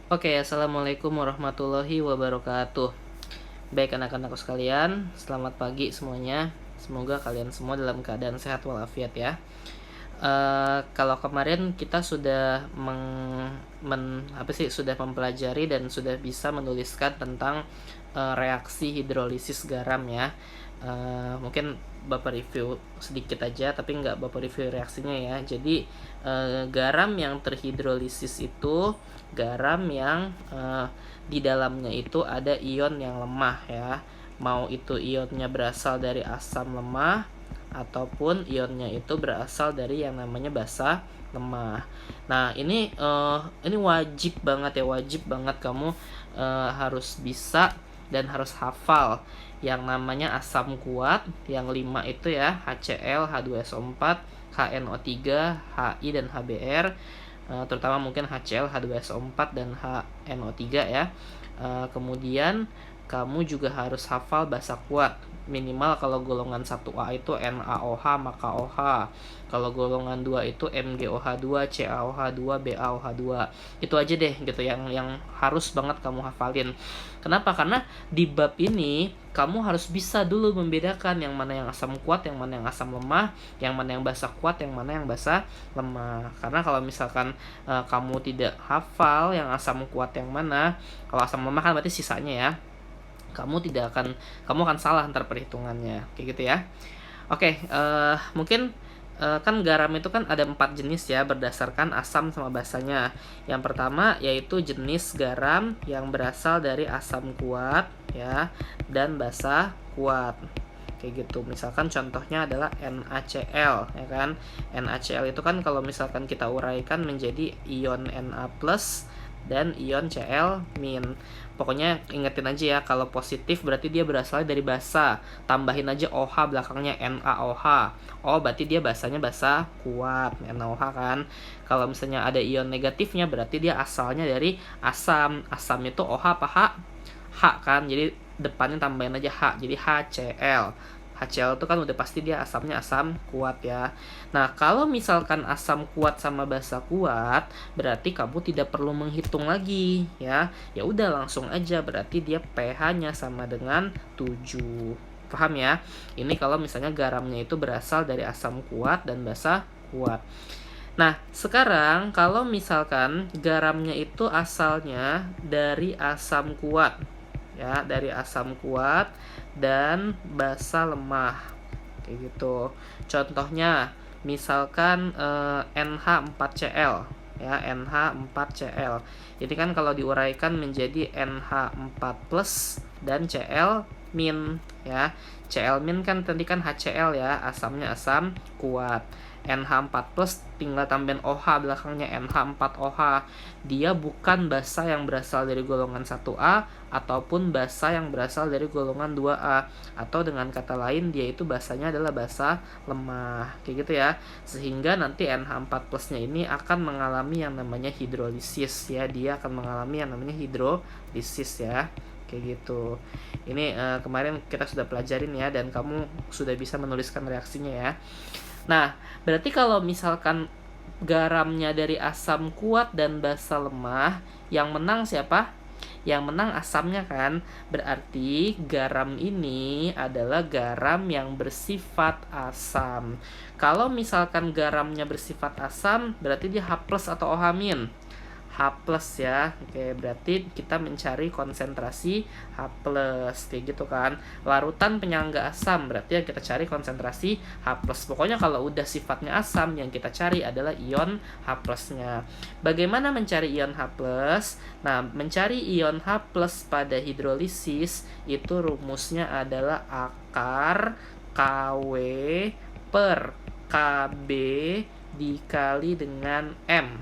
Oke, assalamualaikum warahmatullahi wabarakatuh. Baik anak-anakku sekalian, selamat pagi semuanya. Semoga kalian semua dalam keadaan sehat walafiat ya. Kalau kemarin kita sudah sudah mempelajari dan sudah bisa menuliskan tentang reaksi hidrolisis garam ya. Mungkin Bapak review sedikit aja, tapi nggak Bapak review reaksinya ya. Jadi garam yang terhidrolisis itu garam yang di dalamnya itu ada ion yang lemah ya. Mau itu ionnya berasal dari asam lemah ataupun ionnya itu berasal dari yang namanya basa lemah. Nah, ini wajib banget kamu harus bisa dan harus hafal yang namanya asam kuat yang 5 itu ya, HCl, H2SO4, HNO3, HI dan HBr. Terutama mungkin HCl, H2SO4 dan HNO3 ya. Kemudian kamu juga harus hafal basa kuat. Minimal kalau golongan 1A itu NaOH maka OH. Kalau golongan 2 itu MgOH2, CaOH2, BaOH2. Itu aja deh gitu yang harus banget kamu hafalin. Kenapa? Karena di bab ini kamu harus bisa dulu membedakan yang mana yang asam kuat, yang mana yang asam lemah, yang mana yang basa kuat, yang mana yang basa lemah. Karena kalau misalkan kamu tidak hafal yang asam kuat yang mana, kalau asam lemah kan berarti sisanya ya. Kamu akan salah ntar perhitungannya kayak gitu ya. Oke, mungkin kan garam itu kan ada 4 jenis ya berdasarkan asam sama basanya. Yang pertama yaitu jenis garam yang berasal dari asam kuat ya dan basa kuat kayak gitu. Misalkan contohnya adalah NaCl ya kan. NaCl itu kan kalau misalkan kita uraikan menjadi ion Na+ dan ion Cl-. Pokoknya ingetin aja ya, kalau positif berarti dia berasal dari basa. Tambahin aja OH belakangnya, NaOH. Oh, berarti dia basanya basa kuat, NaOH kan. Kalau misalnya ada ion negatifnya berarti dia asalnya dari asam. Asam itu OH apa H? H kan. Jadi depannya tambahin aja H. Jadi HCl. HCl itu kan udah pasti dia asamnya asam kuat ya. Nah, kalau misalkan asam kuat sama basa kuat, berarti kamu tidak perlu menghitung lagi ya. Ya udah langsung aja, berarti dia pH-nya sama dengan 7. Paham ya? Ini kalau misalnya garamnya itu berasal dari asam kuat dan basa kuat. Nah, sekarang kalau misalkan garamnya itu asalnya dari asam kuat ya, dari asam kuat dan basa lemah kayak gitu. Contohnya misalkan NH4Cl ya, NH4Cl. Ini kan kalau diuraikan menjadi NH4+ dan Cl- ya. Cl- kan tadi kan HCl ya, asamnya asam kuat. NH4+ tinggal tambahin OH belakangnya, NH4OH. Dia bukan basa yang berasal dari golongan 1A ataupun basa yang berasal dari golongan 2A, atau dengan kata lain dia itu basanya adalah basa lemah kayak gitu ya. Sehingga nanti NH4+-nya ini akan mengalami yang namanya hidrolisis ya. Dia akan mengalami yang namanya hidrolisis ya, kayak gitu. Ini kemarin kita sudah pelajarin ya, dan kamu sudah bisa menuliskan reaksinya ya. Nah, berarti kalau misalkan garamnya dari asam kuat dan basa lemah, yang menang siapa? Yang menang asamnya kan. Berarti garam ini adalah garam yang bersifat asam. Kalau misalkan garamnya bersifat asam, berarti dia H+ atau OH-. H+ ya. Oke, berarti kita mencari konsentrasi H+, kayak gitu kan. Larutan penyangga asam, berarti yang kita cari konsentrasi H+. Pokoknya kalau udah sifatnya asam, yang kita cari adalah ion H+-nya. Bagaimana mencari ion H+? Nah, mencari ion H+ pada hidrolisis itu rumusnya adalah akar KW per KB dikali dengan M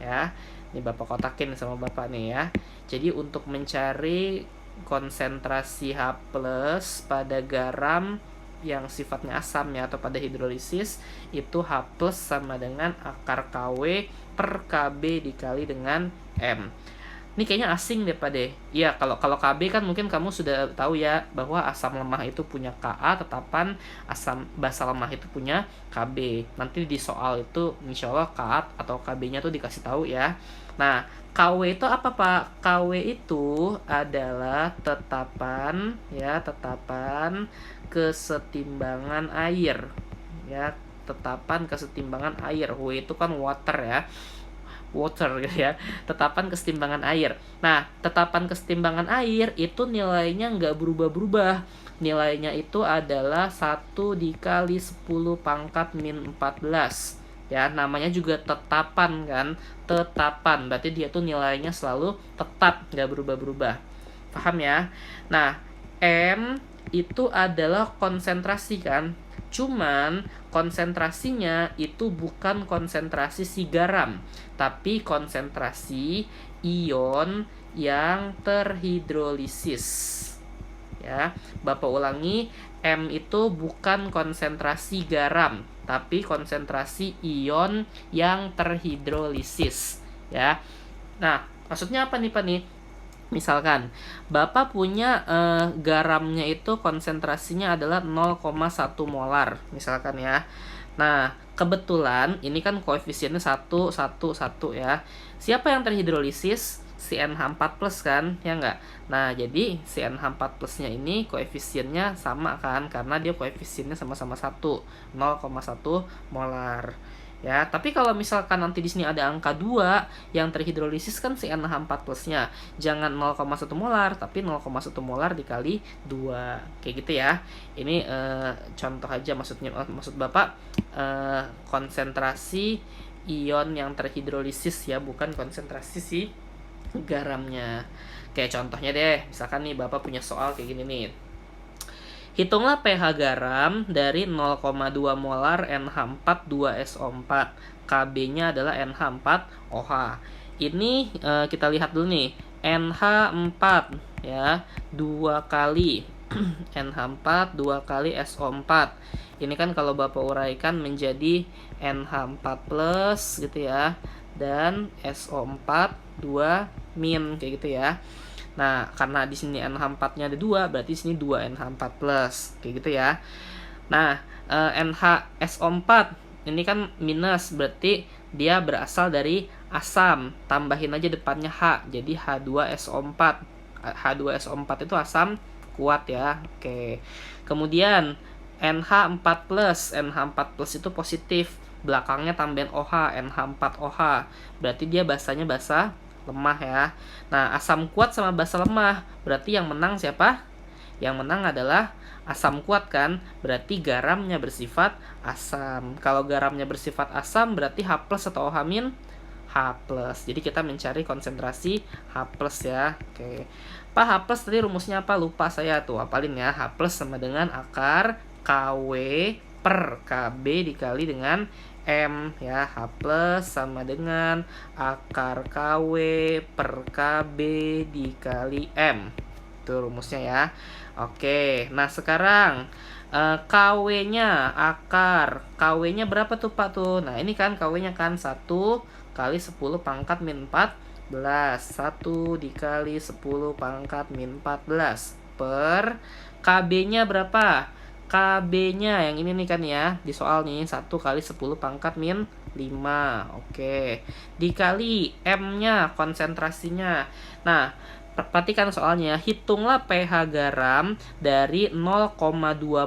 ya. Ini Bapak kotakin sama Bapak nih ya. Jadi untuk mencari konsentrasi H+ pada garam yang sifatnya asam ya, atau pada hidrolisis, itu H+ sama dengan akar KW per KB dikali dengan M. Ini kayaknya asing deh Pak deh. Iya, kalau kalau Kb kan mungkin kamu sudah tahu ya bahwa asam lemah itu punya Ka, tetapan asam basa lemah itu punya Kb. Nanti di soal itu insya Allah Ka atau Kb-nya tuh dikasih tahu ya. Nah, Kw itu apa Pak? Kw itu adalah tetapan ya, tetapan kesetimbangan air. Ya, tetapan kesetimbangan air. W itu kan water ya, water gitu ya, tetapan kesetimbangan air. Nah, tetapan kesetimbangan air itu nilainya nggak berubah-berubah. Nilainya itu adalah 1 dikali 10 pangkat min 14. Ya, namanya juga tetapan kan. Tetapan, berarti dia tuh nilainya selalu tetap, nggak berubah-berubah. Paham ya? Nah, M itu adalah konsentrasi kan. Cuman konsentrasinya itu bukan konsentrasi si garam, tapi konsentrasi ion yang terhidrolisis. Ya, Bapak ulangi, M itu bukan konsentrasi garam, tapi konsentrasi ion yang terhidrolisis. Ya. Nah, maksudnya apa nih Pak nih? Misalkan Bapak punya garamnya itu konsentrasinya adalah 0,1 molar misalkan ya. Nah, kebetulan ini kan koefisiennya 1, 1, 1 ya. Siapa yang terhidrolisis? Si NH4 plus kan, ya enggak? Nah, jadi si NH4 plusnya ini koefisiennya sama kan, karena dia koefisiennya sama-sama 1, 0,1 molar. Ya, tapi kalau misalkan nanti di sini ada angka 2 yang terhidrolisis kan si NH4 plusnya. Jangan 0,1 molar, tapi 0,1 molar dikali 2. Kayak gitu ya. Ini contoh aja maksudnya, maksud Bapak konsentrasi ion yang terhidrolisis ya, bukan konsentrasi si garamnya. Kayak contohnya deh, misalkan nih Bapak punya soal kayak gini nih. Hitunglah pH garam dari 0,2 molar NH4 2SO4. Kb-nya adalah NH4OH. Ini kita lihat dulu nih. NH4 ya, 2 kali NH4 2 kali SO4. Ini kan kalau Bapak uraikan menjadi NH4 plus gitu ya, dan SO4 2 min kayak gitu ya. Nah, karena di sini NH4-nya ada 2, berarti di sini 2 NH4 plus, kayak gitu ya. Nah, NHSO4 ini kan minus, berarti dia berasal dari asam. Tambahin aja depannya H, jadi H2SO4. H2SO4 itu asam kuat ya. Oke. Kemudian NH4 plus, NH4 plus itu positif. Belakangnya tambahin OH, NH4OH. Berarti dia basanya basa lemah ya. Nah, asam kuat sama basa lemah, berarti yang menang siapa? Yang menang adalah asam kuat kan, berarti garamnya bersifat asam. Kalau garamnya bersifat asam, berarti H plus atau OH min? H plus. Jadi kita mencari konsentrasi H plus ya. Oke. Pak, H plus tadi rumusnya apa? Lupa saya tuh, apalin ya. H plus sama dengan akar KW per KB dikali dengan M ya. H plus sama dengan akar KW per KB dikali M. Itu rumusnya ya. Oke, nah sekarang KW-nya akar. KW-nya berapa tuh Pak tuh? Nah, ini kan KW-nya kan 1 kali 10 pangkat min 14. 1 dikali 10 pangkat min 14 per KB-nya berapa? KB-nya yang ini nih kan ya, di soal nih 1 kali 10 pangkat min 5. Oke. Dikali M-nya, konsentrasinya. Nah, perhatikan soalnya, hitunglah pH garam dari 0,2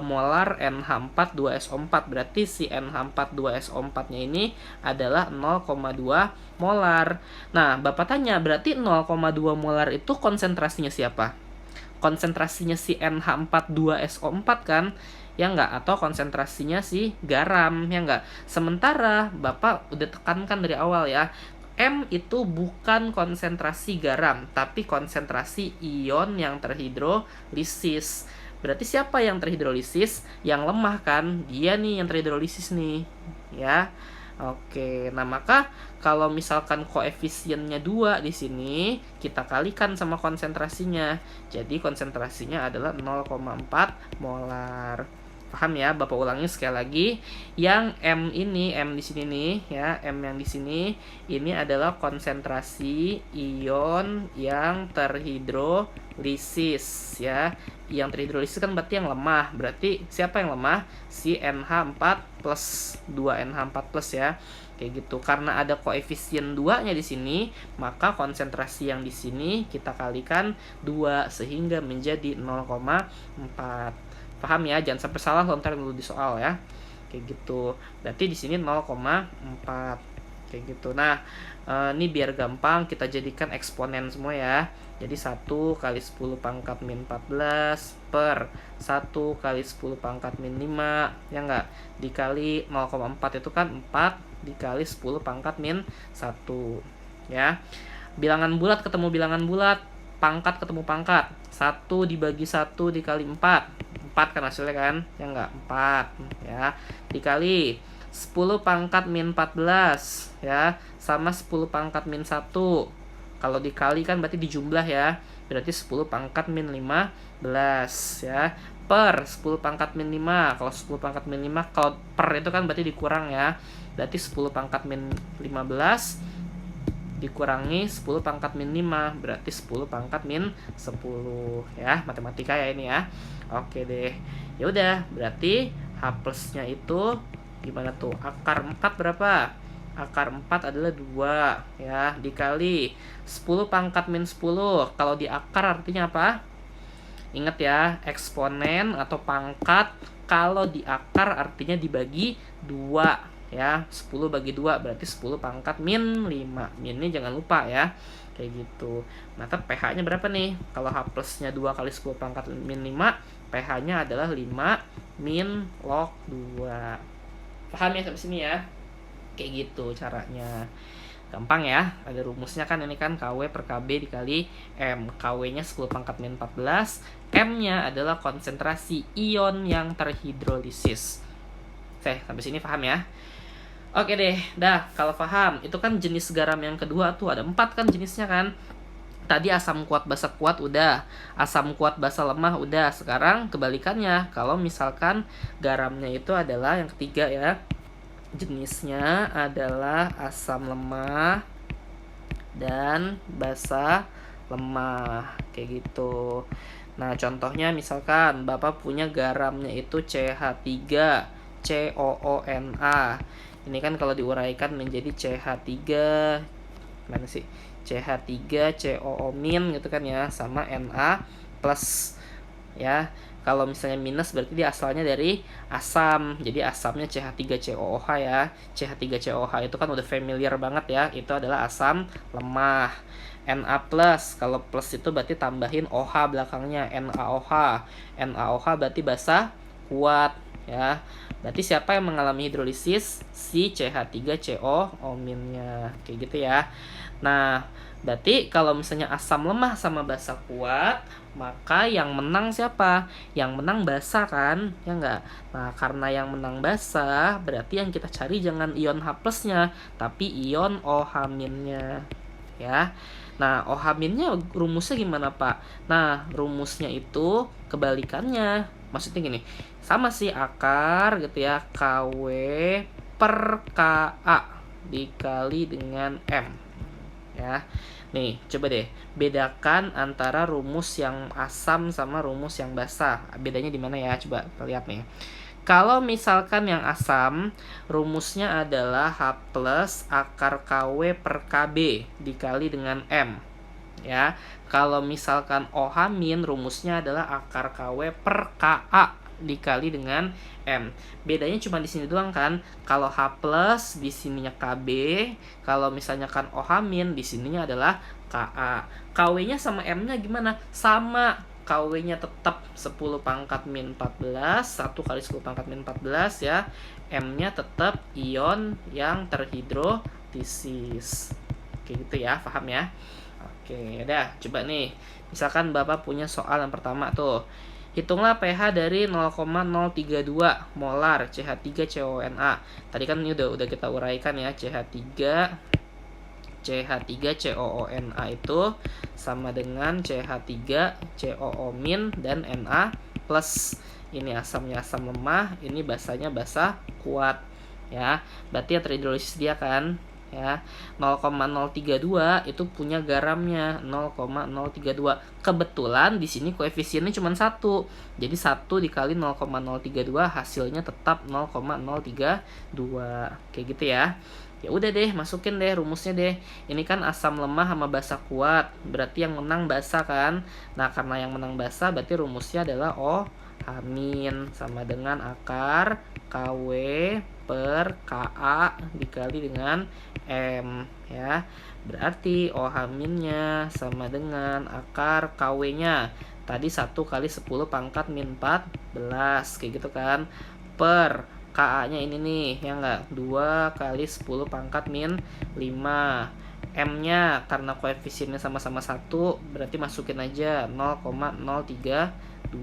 molar NH4 2SO4. Berarti si NH4 2SO4-nya ini adalah 0,2 molar. Nah, Bapak tanya, berarti 0,2 molar itu konsentrasinya siapa? Konsentrasinya si NH4 2SO4 kan, ya enggak? Atau konsentrasinya si garam, ya enggak? Sementara Bapak udah tekankan dari awal ya, M itu bukan konsentrasi garam, tapi konsentrasi ion yang terhidrolisis. Berarti siapa yang terhidrolisis? Yang lemah kan? Dia nih yang terhidrolisis nih, ya. Oke, nah maka kalau misalkan koefisiennya 2 di sini, kita kalikan sama konsentrasinya. Jadi konsentrasinya adalah 0,4 molar. Paham ya? Bapak ulangi sekali lagi. Yang M ini, M di sini nih ya, M yang di sini ini adalah konsentrasi ion yang terhidrolisis ya. Yang terhidrolisis kan berarti yang lemah. Berarti siapa yang lemah? Si NH4 plus 2NH4 plus ya. Kayak gitu. Karena ada koefisien 2-nya di sini, maka konsentrasi yang di sini kita kalikan 2 sehingga menjadi 0,4. Paham ya? Jangan sampai salah lontar dulu di soal ya. Kayak gitu. Berarti di sini 0,4. Kayak gitu. Nah, ini biar gampang kita jadikan eksponen semua ya. Jadi 1 kali 10 pangkat min 14 per 1 kali 10 pangkat min 5 ya enggak? Dikali 0,4 itu kan 4 dikali 10 pangkat min 1 ya. Bilangan bulat ketemu bilangan bulat, pangkat ketemu pangkat. 1 dibagi 1 dikali 4 kan hasilnya kan ya enggak 4 ya, dikali 10 pangkat min 14 ya sama 10 pangkat min 1. Kalau dikali kan berarti dijumlah ya, berarti 10 pangkat min 15 ya per 10 pangkat min 5. Kalau 10 pangkat min 5 kalau per itu kan berarti dikurang ya, berarti 10 pangkat min 15 dikurangi 10 pangkat min 5 berarti 10 pangkat min 10 ya. Matematika ya ini ya. Oke deh. Ya udah, berarti H plusnya itu gimana tuh? Akar 4 berapa? Akar 4 adalah 2 ya, dikali 10 pangkat min 10. Kalau di akar artinya apa? Ingat ya, eksponen atau pangkat kalau di akar artinya dibagi 2 ya. 10 bagi 2 berarti 10 pangkat min 5. Minnya jangan lupa ya. Kayak gitu. Nah, pH-nya berapa nih? Kalau H plusnya 2 kali 10 pangkat min 5, pH-nya adalah 5 min log 2. Paham ya sampai sini ya? Kayak gitu caranya. Gampang ya, ada rumusnya kan, ini kan KW per KB dikali M. KW-nya 10 pangkat min 14, M-nya adalah konsentrasi ion yang terhidrolisis. Oke, sampai sini paham ya? Oke deh, dah kalau paham, itu kan jenis garam yang kedua tuh, ada 4 kan jenisnya kan. Tadi asam kuat basa kuat udah, asam kuat basa lemah udah. Sekarang kebalikannya, kalau misalkan garamnya itu adalah yang ketiga ya, jenisnya adalah asam lemah dan basa lemah kayak gitu. Nah, contohnya misalkan Bapak punya garamnya itu CH3COONa. Ini kan kalau diuraikan menjadi CH3 mana sih? CH3COO- gitu kan ya, sama Na plus ya. Kalau misalnya minus berarti dia asalnya dari asam. Jadi asamnya CH3COOH ya. CH3COOH itu kan udah familiar banget ya. Itu adalah asam lemah. Na plus, kalau plus itu berarti tambahin OH belakangnya, NaOH. NaOH berarti basa kuat ya. Berarti siapa yang mengalami hidrolisis? Si CH3COO-nya. Kayak gitu ya. Nah, berarti kalau misalnya asam lemah sama basa kuat, maka yang menang siapa? Yang menang basa kan? Ya enggak? Nah, karena yang menang basa, berarti yang kita cari jangan ion H plusnya, tapi ion OH-nya. Ya. Nah, OH-nya rumusnya gimana, Pak? Nah, rumusnya itu kebalikannya. Maksudnya gini, sama sih akar gitu ya, KW per KA dikali dengan M. Ya. Nih, coba deh bedakan antara rumus yang asam sama rumus yang basa. Bedanya di mana ya? Coba kita lihat nih. Kalau misalkan yang asam, rumusnya adalah H plus akar KW per KB dikali dengan M. Ya. Kalau misalkan OH min, rumusnya adalah akar KW per KA dikali dengan M. Bedanya cuma di sini doang kan. Kalau H plus di sininya KB, kalau misalnya kan OH min di sininya adalah KA. KW-nya sama M-nya gimana? Sama. KW-nya tetap 10 pangkat min 14, 1 kali 10 pangkat min 14 ya. M-nya tetap ion yang terhidrolisis. Oke gitu ya, paham ya? Oke, udah, coba nih. Misalkan Bapak punya soal yang pertama tuh. Hitunglah pH dari 0,032 molar CH3COONa. Tadi kan ini udah kita uraikan ya, CH3COONa itu sama dengan CH3COO- dan Na plus ini asamnya asam lemah, ini basanya basa kuat ya. Berarti yang terhidrolisis dia kan ya 0,032 itu punya garamnya 0,032. Kebetulan di sini koefisiennya cuma 1. Jadi 1 dikali 0,032 hasilnya tetap 0,032. Kayak gitu ya. Ya udah deh, masukin deh rumusnya deh. Ini kan asam lemah sama basa kuat. Berarti yang menang basa kan? Nah, karena yang menang basa berarti rumusnya adalah O H- sama dengan akar KW per KA dikali dengan M ya. Berarti OH-nya sama dengan akar KW-nya. Tadi 1 kali 10 pangkat min 14 kayak gitu kan. Per KA-nya ini nih, ya enggak? 2 kali 10 pangkat min 5. M-nya karena koefisiennya sama-sama 1, berarti masukin aja 0,032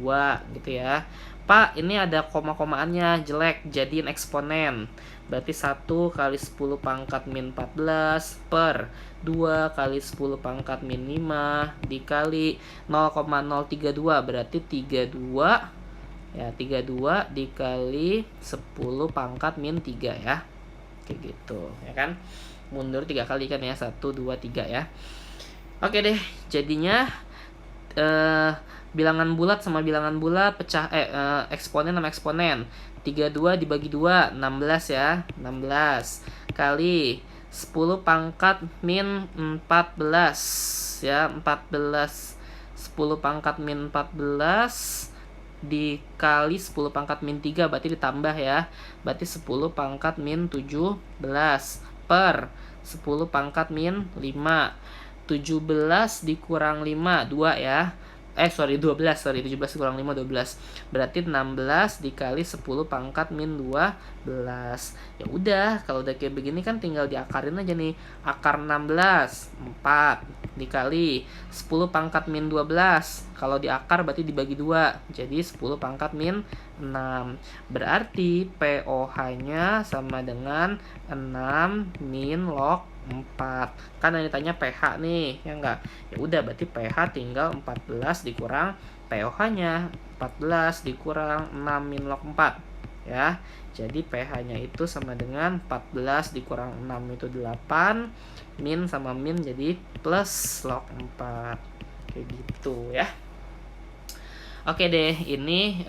gitu ya. Pak, ini ada koma-komaannya jelek, jadiin eksponen. Berarti 1 kali 10 pangkat min 14 per 2 kali 10 pangkat min 5 dikali 0,032, berarti 32 ya, 32 dikali 10 pangkat min 3 ya. Kayak gitu ya kan. Mundur 3 kali kan ya. 1, 2, 3 ya. Oke deh, jadinya bilangan bulat sama bilangan bulat pecah eksponen sama eksponen. 32 dibagi 2 16 ya. 16 kali 10 pangkat min 14 ya. 14 10 pangkat min 14 dikali 10 pangkat min 3 berarti ditambah ya. Berarti 10 pangkat min 17 per 10 pangkat min 5. 17 dikurang 5 2 ya. 17 dikurang 5 12. Berarti 16 dikali 10 pangkat min 12. Ya udah, kalau udah kayak begini kan tinggal diakarin aja nih. Akar 16 4 dikali 10 pangkat min 12. Kalau diakar berarti dibagi 2. Jadi 10 pangkat min 6. Berarti POH-nya sama dengan 6 min log 4. Kan yang ditanya pH nih, ya enggak? Ya udah, berarti pH tinggal 14 dikurang POH-nya. 14 dikurang 6 min log 4 ya. Jadi pH-nya itu sama dengan 14 dikurang 6 itu 8. Min sama min jadi plus log 4. Kayak gitu ya. Oke deh, ini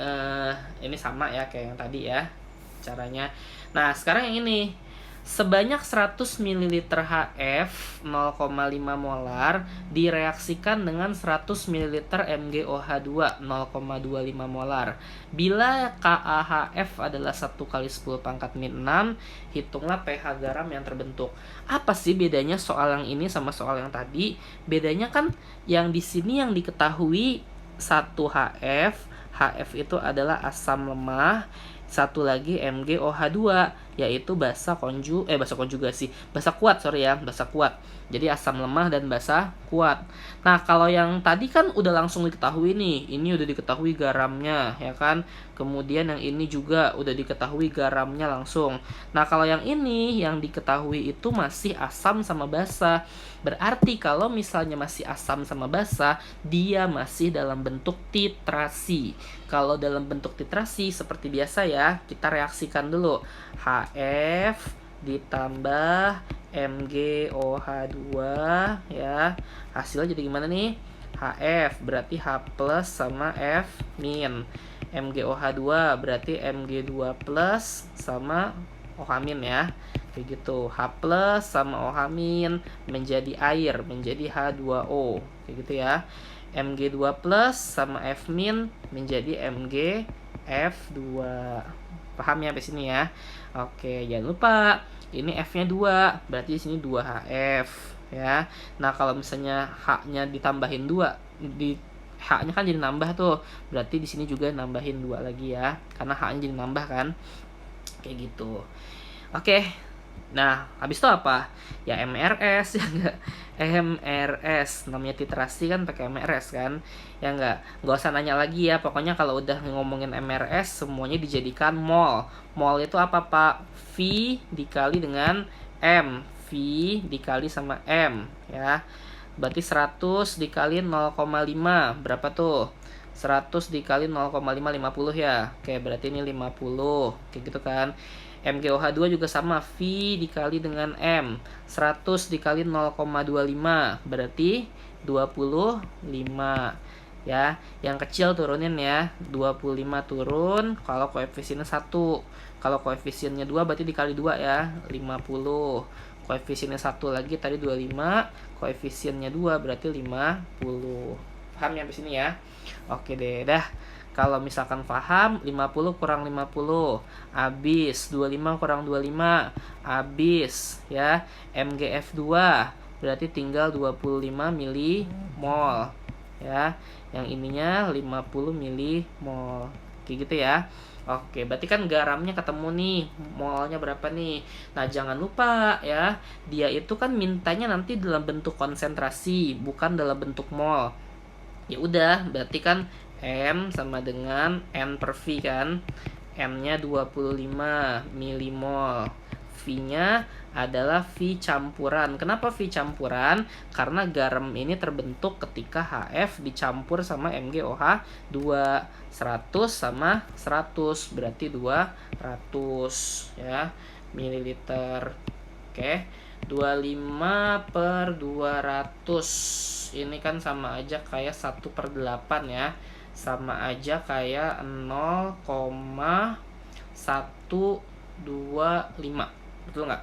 sama ya kayak yang tadi ya caranya. Nah, sekarang yang ini. Sebanyak 100 ml HF 0,5 molar direaksikan dengan 100 ml MgOH2 0,25 molar. Bila KaHF adalah 1 kali 10 pangkat min 6, hitunglah pH garam yang terbentuk. Apa sih bedanya soal yang ini sama soal yang tadi? Bedanya kan yang di sini yang diketahui 1 HF. HF itu adalah asam lemah. Satu lagi MgOH2 yaitu basa kuat jadi asam lemah dan basa kuat. Nah, kalau yang tadi kan udah langsung diketahui nih, ini udah diketahui garamnya ya kan, kemudian yang ini juga udah diketahui garamnya langsung. Nah, kalau yang ini yang diketahui itu masih asam sama basa. Berarti kalau misalnya masih asam sama basa, dia masih dalam bentuk titrasi. Kalau dalam bentuk titrasi seperti biasa ya, kita reaksikan dulu. HF ditambah MgOH2 ya. Hasilnya jadi gimana nih? HF berarti H plus sama F min. MgOH2 berarti Mg2 plus sama OH min ya. Kayak gitu. H plus sama OH min menjadi air, menjadi H2O. Kayak gitu ya. Mg2 plus sama F min menjadi MgF2. Paham ya sampai sini ya? Oke, jangan lupa ini F-nya 2, berarti di sini 2HF ya. Nah, kalau misalnya H-nya ditambahin 2, di H-nya kan jadi nambah tuh. Berarti di sini juga nambahin 2 lagi ya, karena H-nya jadi nambah kan. Kayak gitu. Oke. Nah, habis itu apa? Ya MRS ya enggak? MRS namanya titrasi kan pakai MRS kan? Ya enggak usah nanya lagi ya. Pokoknya kalau udah ngomongin MRS semuanya dijadikan mol. Mol itu apa, Pak? V dikali dengan M. V dikali sama M ya. Berarti 100 dikali 0,5 berapa tuh? 100 dikali 0,550 ya. Oke, berarti ini 50. Kayak gitu kan. MgOH2 juga sama, V dikali dengan M. 100 dikali 0,25 berarti 25 ya. Yang kecil turunin ya. 25 turun kalau koefisiennya 1. Kalau koefisiennya 2 berarti dikali 2 ya. 50. Koefisiennya 1 lagi tadi 25, koefisiennya 2 berarti 50. Paham ya di sini ya? Oke deh, dah. Kalau misalkan paham, 50 kurang 50 habis, 25 kurang 25 habis ya. MgF2 berarti tinggal 25 milimol ya. Yang ininya 50 milimol. Kayak gitu ya. Oke, berarti kan garamnya ketemu nih, molnya berapa nih. Nah, jangan lupa ya, dia itu kan mintanya nanti dalam bentuk konsentrasi, bukan dalam bentuk mol. Ya udah, berarti kan M sama dengan N per V kan. M-nya 25 milimol. V-nya adalah V campuran. Kenapa V campuran? Karena garam ini terbentuk ketika HF dicampur sama MgOH2. 100 sama 100 berarti 200 ya mililiter. Oke. 25 per 200 ini kan sama aja kayak 1/8 ya. Sama aja kayak 0,125. Betul nggak?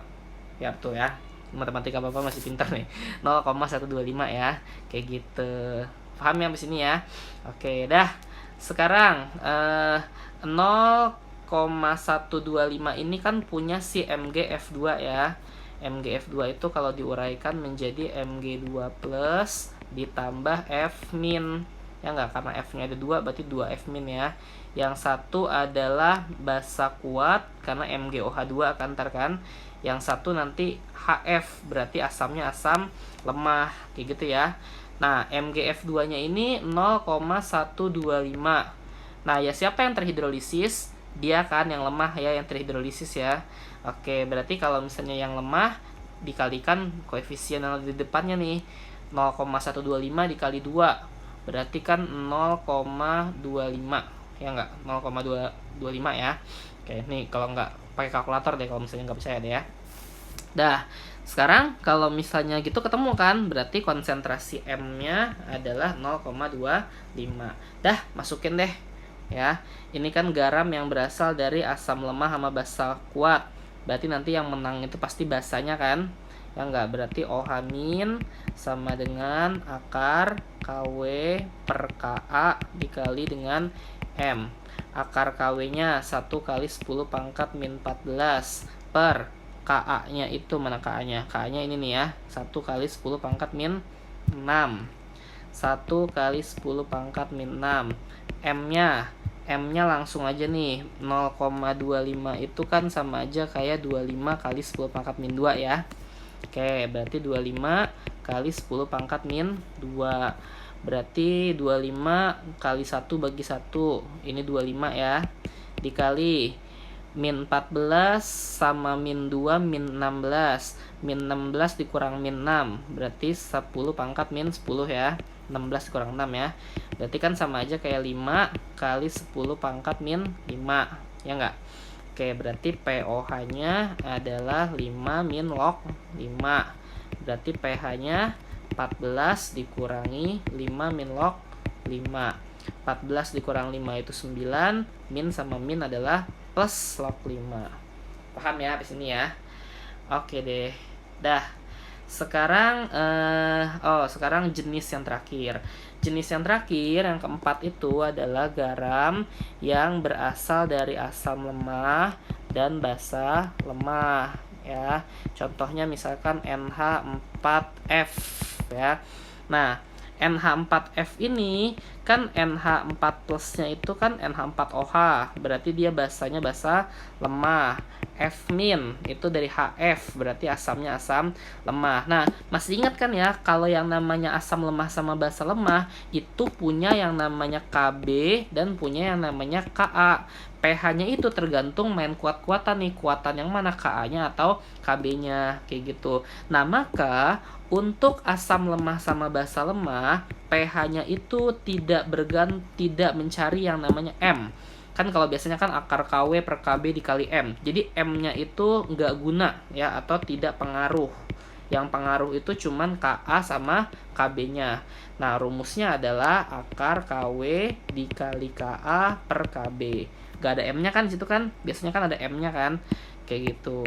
Ya betul ya. Matematika Bapak masih pintar nih. 0,125 ya. Kayak gitu. Paham ya di sini ya? Oke, dah. Sekarang 0,125 ini kan punya si MgF2 ya. MgF2 itu kalau diuraikan menjadi Mg2 plus ditambah F min. Ya enggak, karena F-nya ada 2 berarti 2F min ya. Yang satu adalah basa kuat karena MgOH2 kan ntar kan. Yang satu nanti HF berarti asamnya asam lemah kayak gitu ya. Nah, MgF2-nya ini 0,125. Nah, ya siapa yang terhidrolisis? Dia kan yang lemah ya, yang terhidrolisis ya. Oke, berarti kalau misalnya yang lemah dikalikan koefisien yang di depannya nih. 0,125 dikali 2 berarti kan 0,25 ya enggak? 0,225 ya. Oke, nih kalau enggak pakai kalkulator deh kalau misalnya nggak percaya deh ya. Dah, sekarang kalau misalnya gitu ketemu kan, berarti konsentrasi M-nya adalah 0,25. Dah, masukin deh ya. Ini kan garam yang berasal dari asam lemah sama basa kuat. Berarti nanti yang menang itu pasti basanya kan? Ya enggak, berarti OH- sama dengan akar KW per KA dikali dengan M. Akar KW-nya 1 kali 10 pangkat min 14 per KA-nya itu mana KA-nya? KA-nya ini nih ya, 1 kali 10 pangkat min 6. 1 kali 10 pangkat min 6. M-nya langsung aja nih, 0,25 itu kan sama aja kayak 25 kali 10 pangkat min 2 ya. Oke, berarti 25 kali 10 pangkat min 2. Berarti 25 kali 1 bagi 1. Ini 25 ya. Dikali min 14 sama min 2 min 16. Min 16 dikurang min 6. Berarti 10 pangkat min 10 ya. 16 dikurang 6 ya. Berarti kan sama aja kayak 5 kali 10 pangkat min 5. Ya enggak? Oke, berarti pOH-nya adalah 5 min log 5. Berarti pH-nya 14 dikurangi 5 min log 5. 14 dikurang 5 itu 9. Min sama min adalah plus log 5. Paham ya di sini ya? Oke deh. Dah. Sekarang sekarang jenis yang terakhir. Jenis yang terakhir yang keempat itu adalah garam yang berasal dari asam lemah dan basa lemah ya. Contohnya misalkan NH4F ya. Nah, NH4F ini kan NH4 plusnya itu kan NH4OH, berarti dia basanya basa lemah. F- itu dari HF, berarti asamnya asam lemah. Nah, masih ingat kan ya, kalau yang namanya asam lemah sama basa lemah itu punya yang namanya Kb dan punya yang namanya Ka. pH-nya itu tergantung main kuat-kuatan nih, kuatan yang mana, Ka-nya atau Kb-nya, kayak gitu. Nah, maka untuk asam lemah sama basa lemah, pH-nya itu tidak mencari yang namanya M. Kan kalau biasanya kan akar KW per KB dikali M. Jadi M-nya itu nggak guna ya, atau tidak pengaruh. Yang pengaruh itu cuman Ka sama Kb-nya. Nah, rumusnya adalah akar KW dikali Ka per Kb. Gak ada M-nya kan situ kan? Biasanya kan ada M-nya kan? Kayak gitu.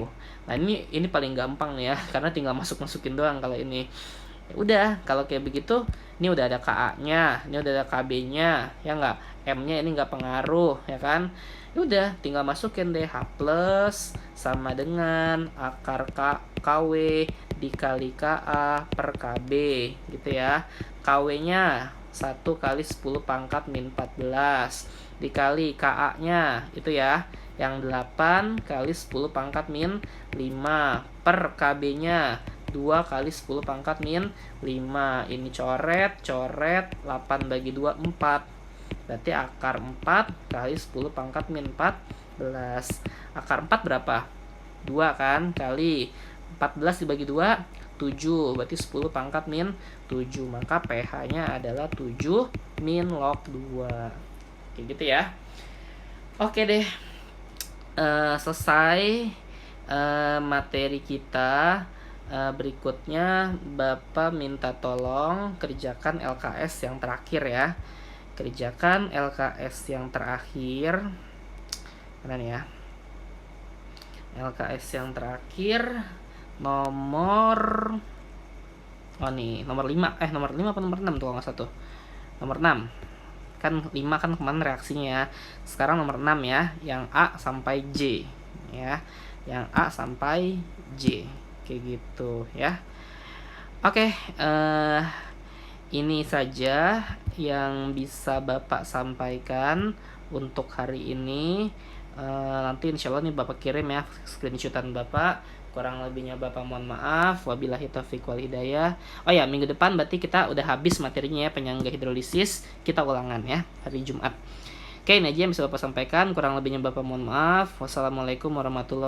Nah, ini paling gampang nih ya, karena tinggal masukin doang kalau ini. Ya udah, kalau kayak begitu, ini udah ada Ka-nya, ini udah ada Kb-nya, ya nggak? M-nya ini nggak pengaruh, ya kan? Ya udah, tinggal masukin deh H plus sama dengan akar KW dikali Ka per Kb, gitu ya. KW-nya 1 kali 10 pangkat min 14 dikali Ka-nya itu ya, yang 8 kali 10 pangkat min 5 per Kb-nya 2 kali 10 pangkat min 5. Ini coret, 8 bagi 2, 4. Berarti akar 4 kali 10 pangkat min 14. Akar 4 berapa? 2 kan? Kali 14 dibagi 2, 7. Berarti 10 pangkat min 7. Maka pH-nya adalah 7 min log 2. Kayak gitu ya. Oke deh. Selesai materi kita. Berikutnya Bapak minta tolong kerjakan LKS yang terakhir ya. Kerjakan LKS yang terakhir. Mana nih ya? LKS yang terakhir nomor 5. Nomor 5 apa nomor 6 tuh kalau nggak salah tuh. Nomor 6. Kan 5 kan kemarin reaksinya ya. Sekarang nomor 6 ya, yang A sampai J ya. Yang A sampai J. Kayak gitu ya. Oke, ini saja yang bisa Bapak sampaikan untuk hari ini. Nanti insya Allah nih Bapak kirim ya screenshotan Bapak. Kurang lebihnya Bapak mohon maaf. Wabillahi taufiq wal hidayah. Oh ya, minggu depan berarti kita udah habis materinya ya, penyangga hidrolisis. Kita ulangan ya hari Jumat. Oke, ini aja yang bisa Bapak sampaikan. Kurang lebihnya Bapak mohon maaf. Wassalamualaikum warahmatullahi wabarakatuh.